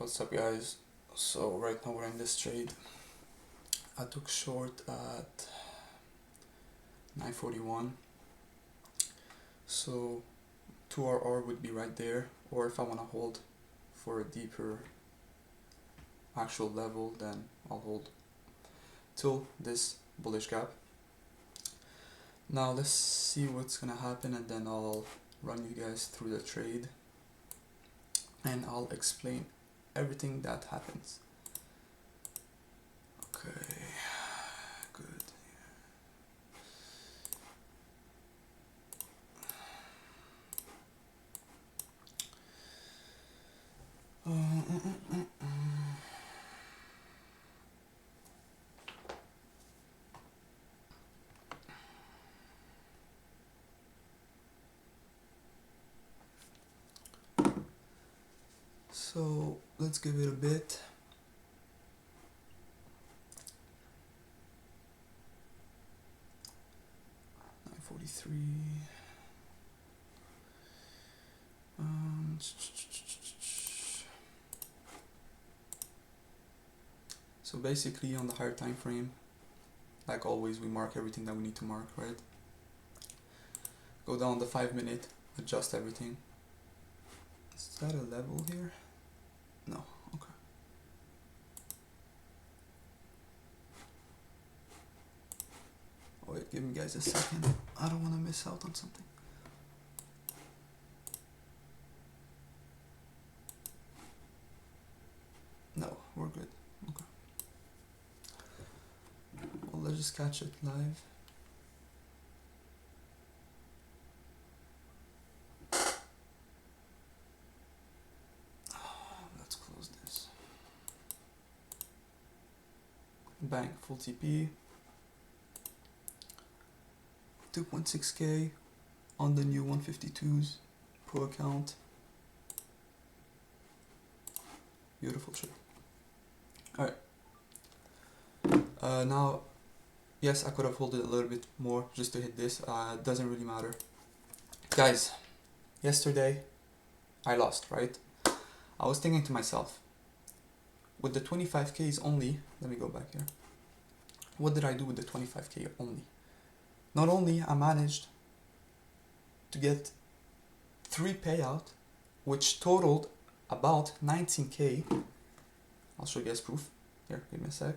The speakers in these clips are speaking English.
What's up, guys? So right now we're in this trade. I took short at 941, so 2RR would be right there, or if I want to hold for a deeper actual level, then I'll hold till this bullish gap. Now let's see what's gonna happen, and then I'll run you guys through the trade and I'll explain everything that happens. Okay, good. So let's give it a bit. So basically on the higher time frame, like always, we mark everything that we need to mark, right? Go down the 5 minute, adjust everything. Is that a level here? No, okay. Oh wait, give me guys a second. I don't want to miss out on something. No, we're good. Okay. Well, let's just catch it live. Let's close this. Bang, full TP. 2.6k on the new 152s pro account. Beautiful trade. Alright. Now, yes, I could have held it a little bit more just to hit this. Doesn't really matter. Guys, yesterday I lost, right? I was thinking to myself, with the 25k's only, let me go back here. What did I do with the 25k only? Not only I managed to get 3 payout, which totaled about 19k. I'll show you guys proof. Here, give me a sec.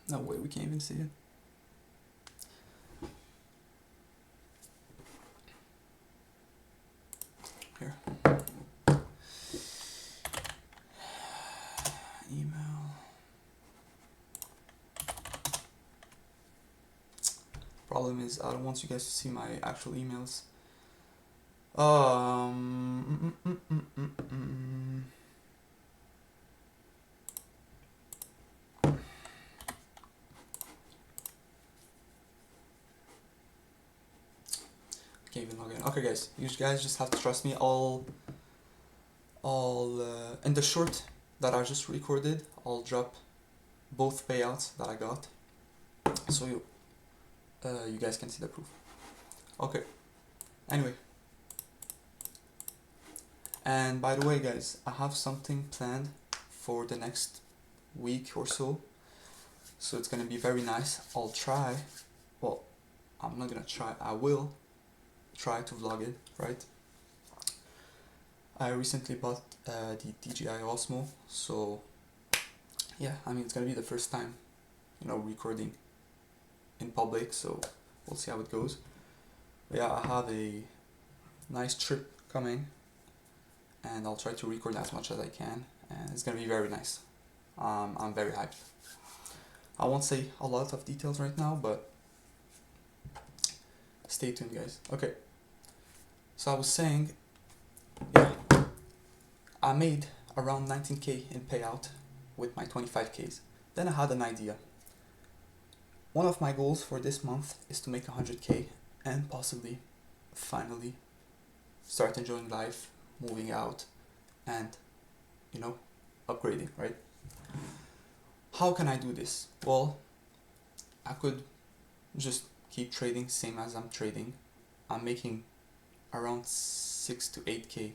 No way, we can't even see it. Here. Email. Problem is, I don't want you guys to see my actual emails. Can't even log in. Okay, guys, you guys just have to trust me. In the short that I just recorded, I'll drop both payouts that I got, so you guys can see the proof. Okay. Anyway, and by the way, guys, I have something planned for the next week or so. So it's gonna be very nice. I'll try. Well, I'm not gonna try. I will try to vlog it, right? I recently bought the DJI Osmo, so yeah, I mean, it's gonna be the first time, recording in public, so we'll see how it goes. But yeah, I have a nice trip coming, and I'll try to record as much as I can, and it's gonna be very nice. I'm very hyped. I won't say a lot of details right now, but stay tuned, guys. Okay, so I was saying, yeah, I made around 19k in payout with my 25k's. Then I had an idea. One of my goals for this month is to make 100k and possibly, finally, start enjoying life, moving out, and, you know, upgrading, right? How can I do this? Well, I could just keep trading same as I'm trading. I'm making around 6 to 8k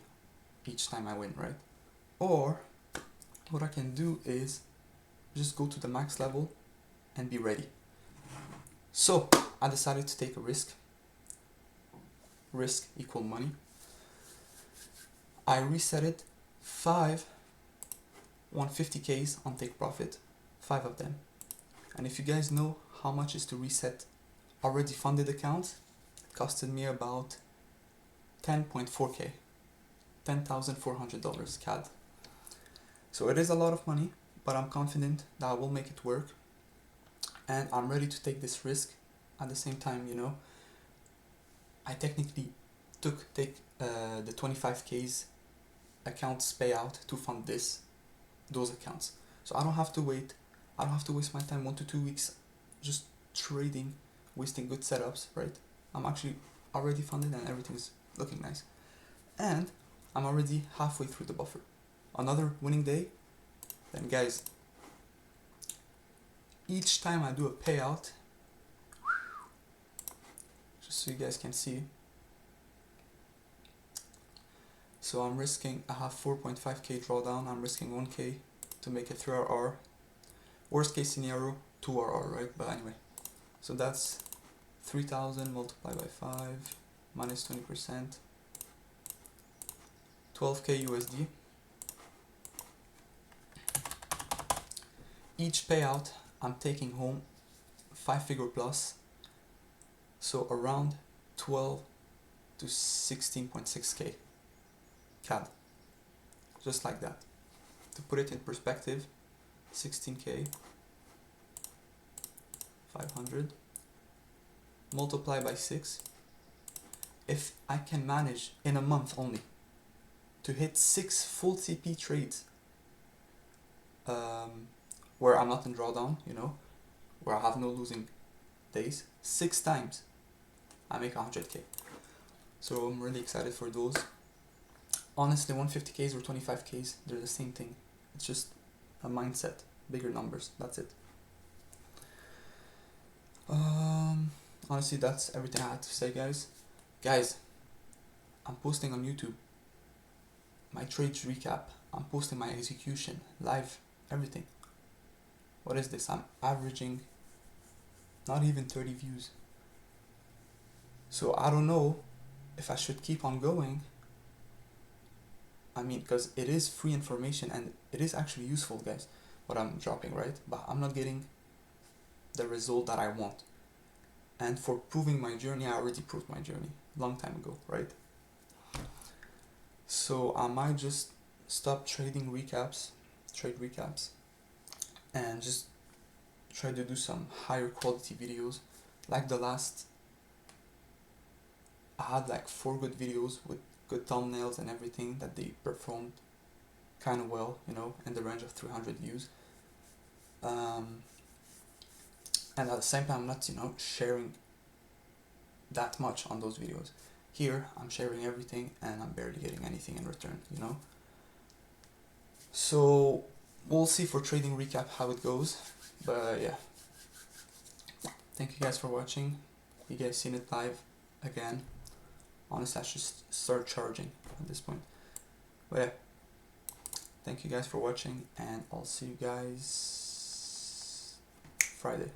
each time I win, right? Or what I can do is just go to the max level and be ready. So I decided to take a risk. Risk equal money. I reset it 5 150Ks on take profit, 5 of them. And if you guys know how much is to reset already funded accounts, it costed me about 10.4k, $10,400 CAD. So it is a lot of money, but I'm confident that I will make it work, and I'm ready to take this risk. At the same time, you know, I technically take the 25Ks accounts payout to fund those accounts. So I don't have to wait. I don't have to waste my time 1 to 2 weeks just trading, wasting good setups, right? I'm actually already funded and everything's looking nice. And I'm already halfway through the buffer. Another winning day. Then guys, each time I do a payout, just so you guys can see. So I'm risking, I have 4.5k drawdown, I'm risking 1k to make it 3RR. Worst case scenario, 2RR, right? But anyway, so that's 3,000 multiplied by 5 minus 20%, 12k USD. Each payout, I'm taking home 5-figure plus, so around 12 to 16.6k CAD, just like that. To put it in perspective, 16k 500 multiply by 6. If I can manage in a month only to hit 6 full TP trades, where I'm not in drawdown, you know, where I have no losing days, 6 times, I make 100k. So I'm really excited for those. Honestly, 150Ks or 25Ks, they're the same thing. It's just a mindset, bigger numbers, that's it. Honestly, that's everything I had to say, guys. Guys, I'm posting on YouTube my trades recap. I'm posting my execution, live, everything. What is this? I'm averaging not even 30 views. So I don't know if I should keep on going. I mean, because it is free information and it is actually useful, guys, what I'm dropping, right? But I'm not getting the result that I want. And for proving my journey, I already proved my journey long time ago, right? So I might just stop trading trade recaps, and just try to do some higher quality videos. Like the last, I had like 4 good videos with good thumbnails and everything that they performed kind of well, you know, in the range of 300 views. And at the same time, I'm not, you know, sharing that much on those videos. Here, I'm sharing everything and I'm barely getting anything in return, you know. So we'll see for trading recap how it goes. But yeah, thank you guys for watching. You guys seen it live again. Honestly, I should start charging at this point. But yeah, thank you guys for watching, and I'll see you guys Friday.